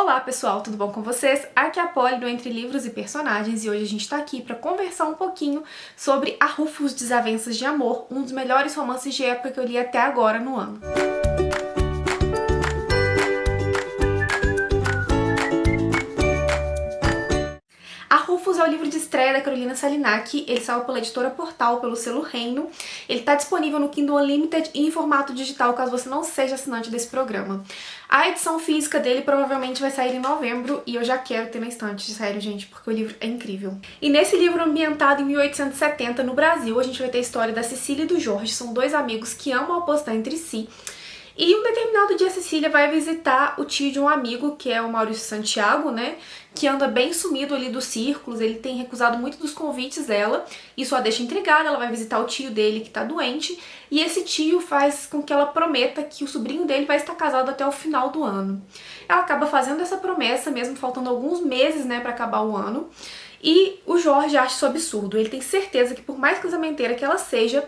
Olá pessoal, tudo bom com vocês? Aqui é a Polly do Entre Livros e Personagens e hoje a gente tá aqui pra conversar um pouquinho sobre A Rufus Desavenças de Amor, um dos melhores romances de época que eu li até agora no ano. A Rufus é o livro de estreia da Carolina Salinak, ele saiu pela editora Portal, pelo selo Reino. Ele está disponível no Kindle Unlimited e em formato digital, caso você não seja assinante desse programa. A edição física dele provavelmente vai sair em novembro e eu já quero ter na estante, sério, gente, porque o livro é incrível. E nesse livro ambientado em 1870, no Brasil, a gente vai ter a história da Cecília e do Jorge, são dois amigos que amam apostar entre si. E um determinado dia a Cecília vai visitar o tio de um amigo, que é o Maurício Santiago, né? Que anda bem sumido ali dos círculos, ele tem recusado muito dos convites dela. Isso a deixa intrigada, ela vai visitar o tio dele que tá doente. E esse tio faz com que ela prometa que o sobrinho dele vai estar casado até o final do ano. Ela acaba fazendo essa promessa, mesmo faltando alguns meses, né, pra acabar o ano. E o Jorge acha isso absurdo, ele tem certeza que por mais casamenteira que ela seja,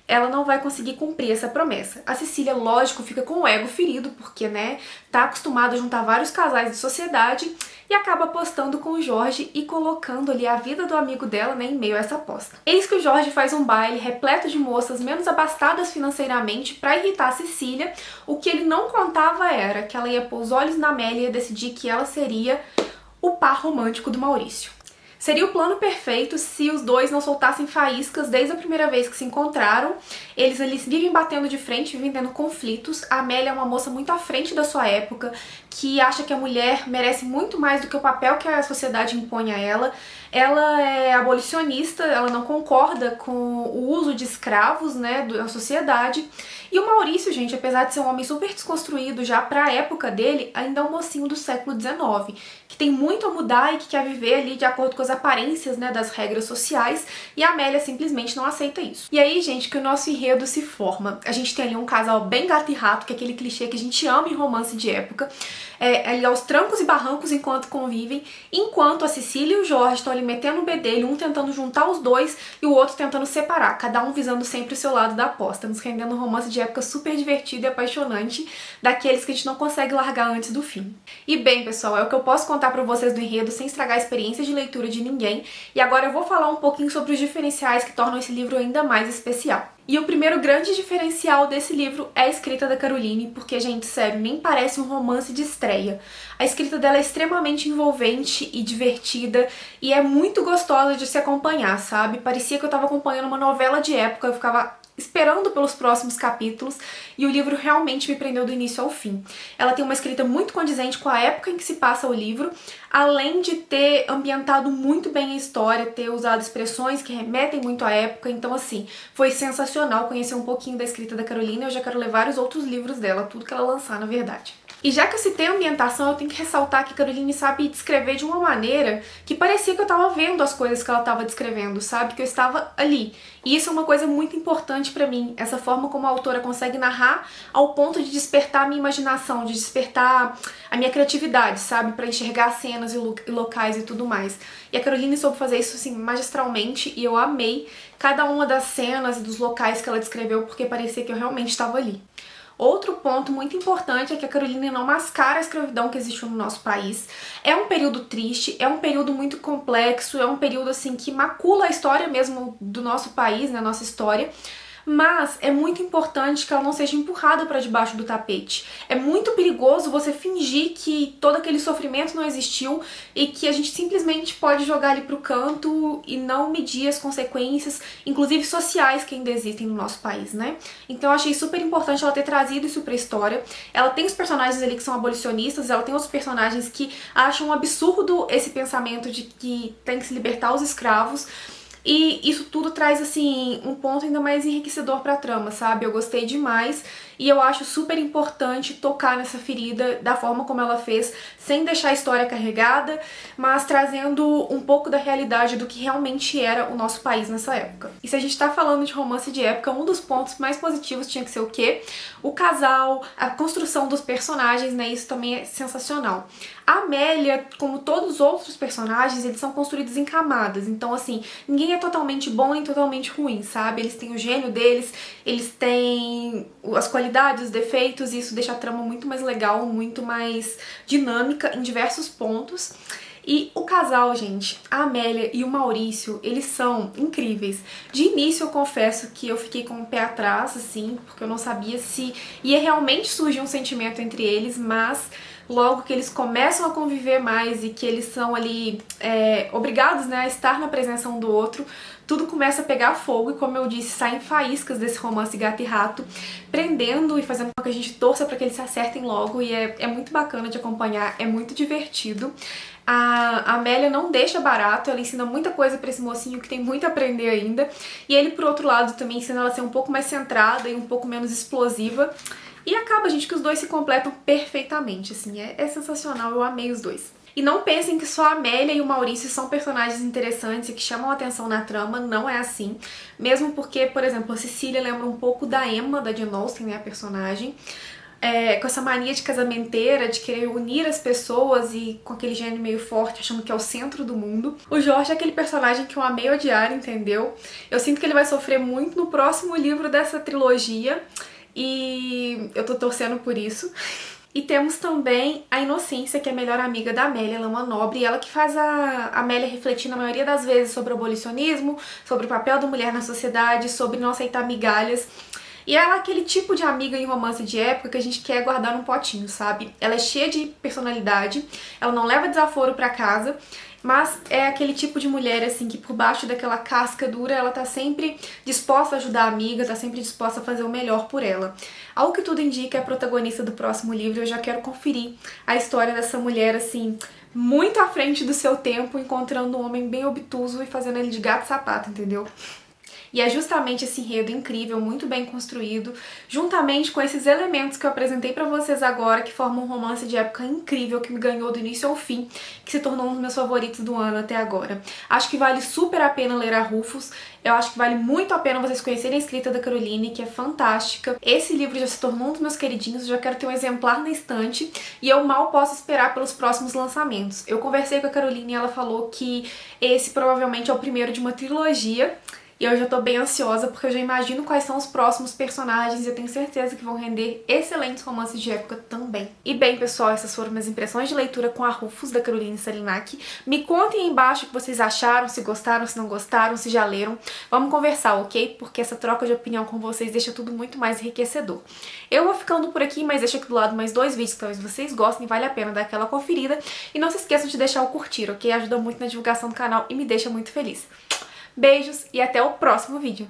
ela não vai conseguir cumprir essa promessa. A Cecília, lógico, fica com o ego ferido, porque, né, tá acostumada a juntar vários casais de sociedade e acaba apostando com o Jorge e colocando ali a vida do amigo dela, né, em meio a essa aposta. Eis que o Jorge faz um baile repleto de moças menos abastadas financeiramente pra irritar a Cecília. O que ele não contava era que ela ia pôr os olhos na Amélia e decidir que ela seria o par romântico do Maurício. Seria o plano perfeito se os dois não soltassem faíscas desde a primeira vez que se encontraram. Eles vivem batendo de frente, vivem tendo conflitos. A Amélia é uma moça muito à frente da sua época, que acha que a mulher merece muito mais do que o papel que a sociedade impõe a ela. Ela é abolicionista, ela não concorda com o uso de escravos, né, na sociedade. E o Maurício, gente, apesar de ser um homem super desconstruído já pra época dele, ainda é um mocinho do século XIX, que tem muito a mudar e que quer viver ali de acordo com as aparências, né, das regras sociais, e a Amélia simplesmente não aceita isso. E aí, gente, que o nosso enredo se forma. A gente tem ali um casal bem gato e rato, que é aquele clichê que a gente ama em romance de época, ali aos trancos e barrancos enquanto convivem, enquanto a Cecília e o Jorge estão ali metendo o bedelho, um tentando juntar os dois e o outro tentando separar, cada um visando sempre o seu lado da aposta, nos rendendo um romance de época super divertido e apaixonante, daqueles que a gente não consegue largar antes do fim. E bem, pessoal, é o que eu posso contar pra vocês do enredo sem estragar a experiência de leitura de ninguém, e agora eu vou falar um pouquinho sobre os diferenciais que tornam esse livro ainda mais especial. E o primeiro grande diferencial desse livro é a escrita da Caroline, porque, gente, sério, nem parece um romance de estreia. A escrita dela é extremamente envolvente e divertida, e é muito gostosa de se acompanhar, sabe? Parecia que eu tava acompanhando uma novela de época, eu ficava esperando pelos próximos capítulos, e o livro realmente me prendeu do início ao fim. Ela tem uma escrita muito condizente com a época em que se passa o livro, além de ter ambientado muito bem a história, ter usado expressões que remetem muito à época, então assim, foi sensacional conhecer um pouquinho da escrita da Carolina. Eu já quero ler vários outros livros dela, tudo que ela lançar, na verdade. E já que eu citei a ambientação, eu tenho que ressaltar que a Caroline sabe descrever de uma maneira que parecia que eu tava vendo as coisas que ela tava descrevendo, sabe? Que eu estava ali. E isso é uma coisa muito importante pra mim, essa forma como a autora consegue narrar ao ponto de despertar a minha imaginação, de despertar a minha criatividade, sabe? Pra enxergar cenas e locais e tudo mais. E a Caroline soube fazer isso, assim, magistralmente, e eu amei cada uma das cenas e dos locais que ela descreveu, porque parecia que eu realmente estava ali. Outro ponto muito importante é que a Caroline não mascara a escravidão que existiu no nosso país. É um período triste, é um período muito complexo, é um período assim que macula a história mesmo do nosso país, né, a nossa história. Mas é muito importante que ela não seja empurrada para debaixo do tapete. É muito perigoso você fingir que todo aquele sofrimento não existiu e que a gente simplesmente pode jogar ali pro canto e não medir as consequências, inclusive sociais, que ainda existem no nosso país, né? Então eu achei super importante ela ter trazido isso pra história. Ela tem os personagens ali que são abolicionistas, ela tem outros personagens que acham um absurdo esse pensamento de que tem que se libertar os escravos. E isso tudo traz, assim, um ponto ainda mais enriquecedor pra trama, sabe? Eu gostei demais e eu acho super importante tocar nessa ferida da forma como ela fez, sem deixar a história carregada, mas trazendo um pouco da realidade do que realmente era o nosso país nessa época. E se a gente tá falando de romance de época, um dos pontos mais positivos tinha que ser o quê? O casal, a construção dos personagens, né? Isso também é sensacional. A Amélia, como todos os outros personagens, eles são construídos em camadas, então assim, ninguém é totalmente bom nem totalmente ruim, sabe? Eles têm o gênio deles, eles têm as qualidades qualidades, os defeitos, e isso deixa a trama muito mais legal, muito mais dinâmica em diversos pontos. E o casal, gente, a Amélia e o Maurício, eles são incríveis. De início eu confesso que eu fiquei com o pé atrás, assim, porque eu não sabia se ia realmente surgir um sentimento entre eles, mas logo que eles começam a conviver mais e que eles são ali obrigados, né, a estar na presença um do outro, tudo começa a pegar fogo e, como eu disse, saem faíscas desse romance gato e rato, prendendo e fazendo com que a gente torça para que eles se acertem logo, e é muito bacana de acompanhar, é muito divertido. A Amélia não deixa barato, ela ensina muita coisa pra esse mocinho que tem muito a aprender ainda, e ele, por outro lado, também ensina ela a ser um pouco mais centrada e um pouco menos explosiva, e acaba, gente, que os dois se completam perfeitamente, assim, é sensacional, eu amei os dois. E não pensem que só a Amélia e o Maurício são personagens interessantes e que chamam a atenção na trama, não é assim. Mesmo porque, por exemplo, a Cecília lembra um pouco da Emma, da Jane Austen, né, a personagem. Com essa mania de casamenteira, de querer unir as pessoas e com aquele gênio meio forte, achando que é o centro do mundo. O Jorge é aquele personagem que eu amei odiar, entendeu? Eu sinto que ele vai sofrer muito no próximo livro dessa trilogia e eu tô torcendo por isso. E temos também a Inocência, que é a melhor amiga da Amélia, ela é uma nobre, e ela que faz a Amélia refletir na maioria das vezes sobre o abolicionismo, sobre o papel da mulher na sociedade, sobre não aceitar migalhas. E ela é aquele tipo de amiga em romance de época que a gente quer guardar num potinho, sabe? Ela é cheia de personalidade, ela não leva desaforo pra casa, mas é aquele tipo de mulher, assim, que por baixo daquela casca dura, ela tá sempre disposta a ajudar a amiga, tá sempre disposta a fazer o melhor por ela. Ao que tudo indica, é a protagonista do próximo livro, eu já quero conferir a história dessa mulher, assim, muito à frente do seu tempo, encontrando um homem bem obtuso e fazendo ele de gato e sapato, entendeu? E é justamente esse enredo incrível, muito bem construído, juntamente com esses elementos que eu apresentei pra vocês agora, que formam um romance de época incrível, que me ganhou do início ao fim, que se tornou um dos meus favoritos do ano até agora. Acho que vale super a pena ler a Rufus, eu acho que vale muito a pena vocês conhecerem a escrita da Caroline, que é fantástica. Esse livro já se tornou um dos meus queridinhos, eu já quero ter um exemplar na estante, e eu mal posso esperar pelos próximos lançamentos. Eu conversei com a Caroline e ela falou que esse provavelmente é o primeiro de uma trilogia, e eu já tô bem ansiosa porque eu já imagino quais são os próximos personagens e eu tenho certeza que vão render excelentes romances de época também. E bem, pessoal, essas foram minhas impressões de leitura com a Rufus, da Caroline Salinak. Me contem aí embaixo o que vocês acharam, se gostaram, se não gostaram, se já leram. Vamos conversar, ok? Porque essa troca de opinião com vocês deixa tudo muito mais enriquecedor. Eu vou ficando por aqui, mas deixo aqui do lado mais 2 vídeos que talvez vocês gostem, vale a pena dar aquela conferida. E não se esqueçam de deixar o curtir, ok? Ajuda muito na divulgação do canal e me deixa muito feliz. Beijos e até o próximo vídeo.